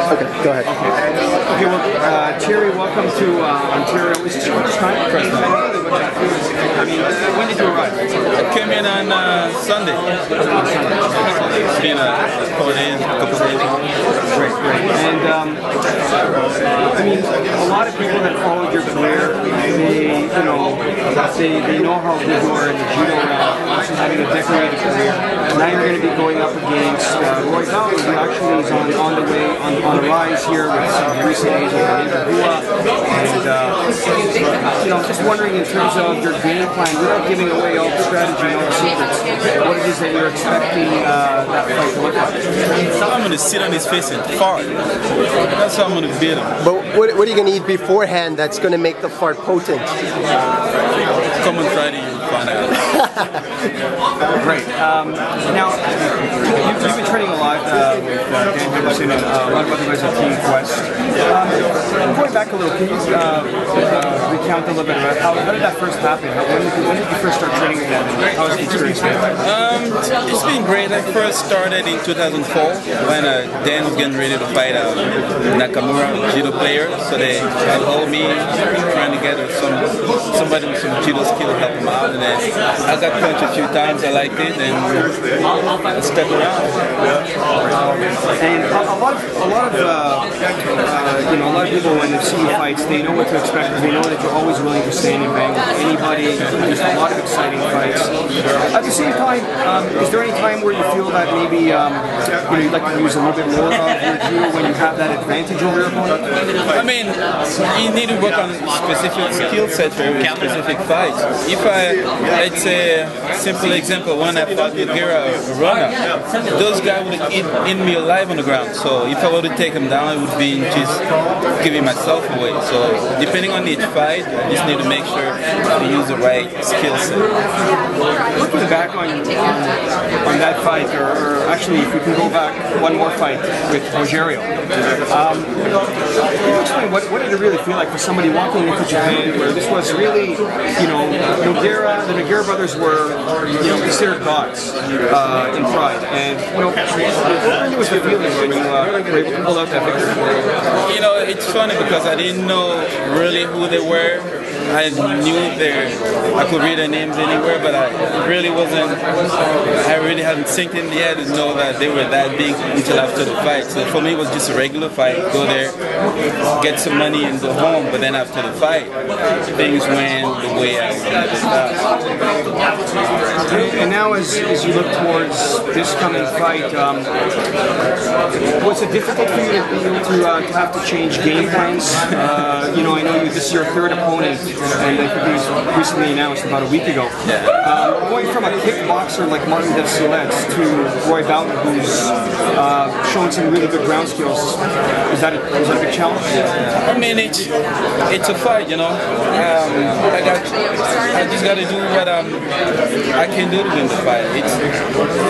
Okay, go ahead. Okay, well, Thierry, welcome to Ontario. Is this your first time? First time. I mean, when did you arrive? I came in on Sunday. It's been a couple of days. Great. And, I mean, a lot of people that followed your career, they know how good you are in the judo also having a decorated career. Now you're going to be going up against Roy Boughton, who actually is on the way, on the rise here with some recent A's over in Interview. And, just wondering in terms of your game plan, without giving away all the strategy and all the secrets, what it is that you're expecting that fight to look like. I'm going to sit on his face and fart. That's how I'm going to beat him. But what are you going to eat beforehand that's going to make the fart potent? Come on Friday, you'll find out. Great. Now, you've been training a lot with Dan Henderson and a lot of other guys at Team Quest. Going back a little, can you recount a little bit about how did that first happen? When did you first start training with them? How was the experience been? It's been great. I first started in 2004 when Dan was getting ready to fight Nakamura, judo player. So they called me trying to get somebody with some judo skill to help him out. And then I got punched a few times. I liked it, and I stuck around. And a lot of people when they see you fights, they know what to expect because they know that you're always willing to stand and bang with anybody. There's a lot of exciting fights. At the same time, is there any time where you feel that maybe you'd like to use a little bit more of your judo when you have that advantage over your opponent? I mean, you need to work on specific skill set for specific fights. If let's say a simple example, when I fought with Runner, those guys would eat me alive on the ground. So if I were to take them down, it would be just giving myself away. So depending on each fight, I just need to make sure to use the right skill set. Looking back on that fight, or actually if we can go back one more fight with Rogerio, can you explain what did it really feel like for somebody walking into Japan where this was really, the Nogueira brothers were, considered gods in pride, and what really was the feeling when you were able to pull out that victory? It's funny because I didn't know really who they were. I knew I could read their names anywhere, but I really hadn't synced in yet to know that they were that big until after the fight. So for me, it was just a regular fight. Go there, get some money and go home. But then after the fight, things went the way I wanted to. And now as you look towards this coming fight, was it difficult for you to have to change game plans? I know this is your third opponent, and I think it was recently announced about a week ago. Going from a kickboxer like Martin Del Solex to Roy Boughton, who's showing some really good ground skills, is that a big challenge? I mean, it's a fight, I just got to do what I can do to win the fight.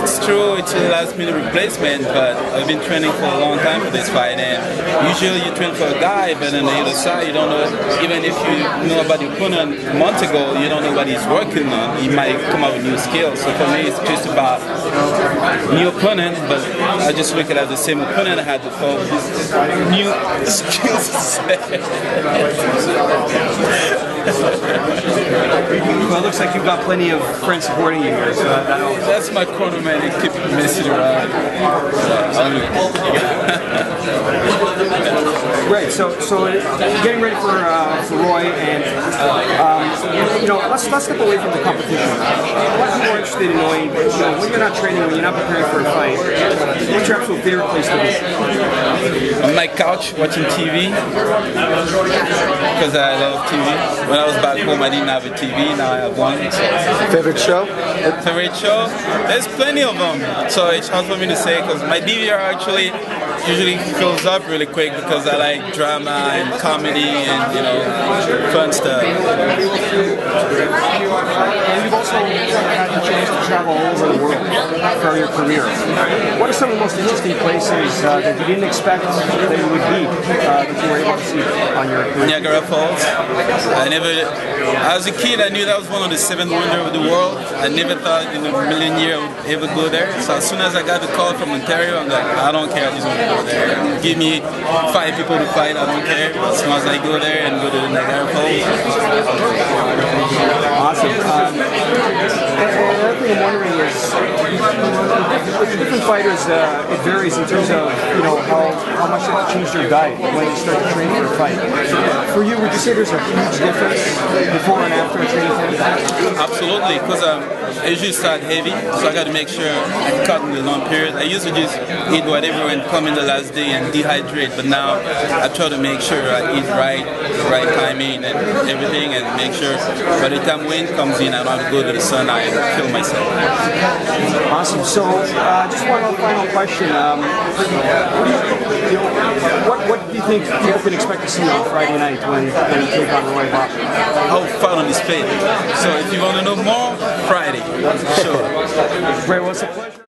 It's true, it's a last-minute replacement, but I've been training for a long time for this fight, and usually you train for a guy, but on the other side, you don't know, even if you know about the opponent a month ago, you don't know what he's working on. He might come up with new skills. So for me, it's just about new opponent, but I just look at it as the same opponent I had before, new skills. Well, it looks like you've got plenty of friends supporting you here. So that's my cornerman. They keep messing around. Great. So getting ready for Roy, and let's step away from the competition. A lot of people are interested in knowing, when you're not training, when you're not preparing for a fight, what's your absolute favorite place to be? On my couch watching TV, because I love TV. When I was back home, I didn't have a TV. Now I have one. Favorite show? Favorite show? There's plenty of them. So it's hard for me to say because my DVR actually usually fills up really quick because I like drama and comedy and fun stuff. And you've also had the chance to travel all over the world for your career. What are some of the most interesting places that you didn't expect that you would be that you were able to see on your career? Niagara Falls. I never as a kid, I knew that was one of the 7 wonders of the world. I never thought in a million years I would ever go there. So as soon as I got the call from Ontario, I'm like, I don't care, I just want to go there. Give me 5 people to fight, I don't care. As soon as I go there and go to the Niagara Falls. Awesome. Another thing I'm wondering is, with different fighters, it varies in terms of how much they've changed their diet when they start to train for a fight. For you, would you say there's a huge difference before and after a training camp? Absolutely, because I usually start heavy, so I got to make sure I cut in the long period. I used to just eat whatever and come in the last day and dehydrate, but now I try to make sure I eat right, the right timing and everything, and make sure by the time wind comes in, I don't have to go to the sun and kill myself. Awesome. So, just one final question. What do you think people can expect to see on Friday night when you take on Roy Boughton? I'll fight on his fate. So if you want to know more, Friday. Sure. Ray, well, it's a pleasure.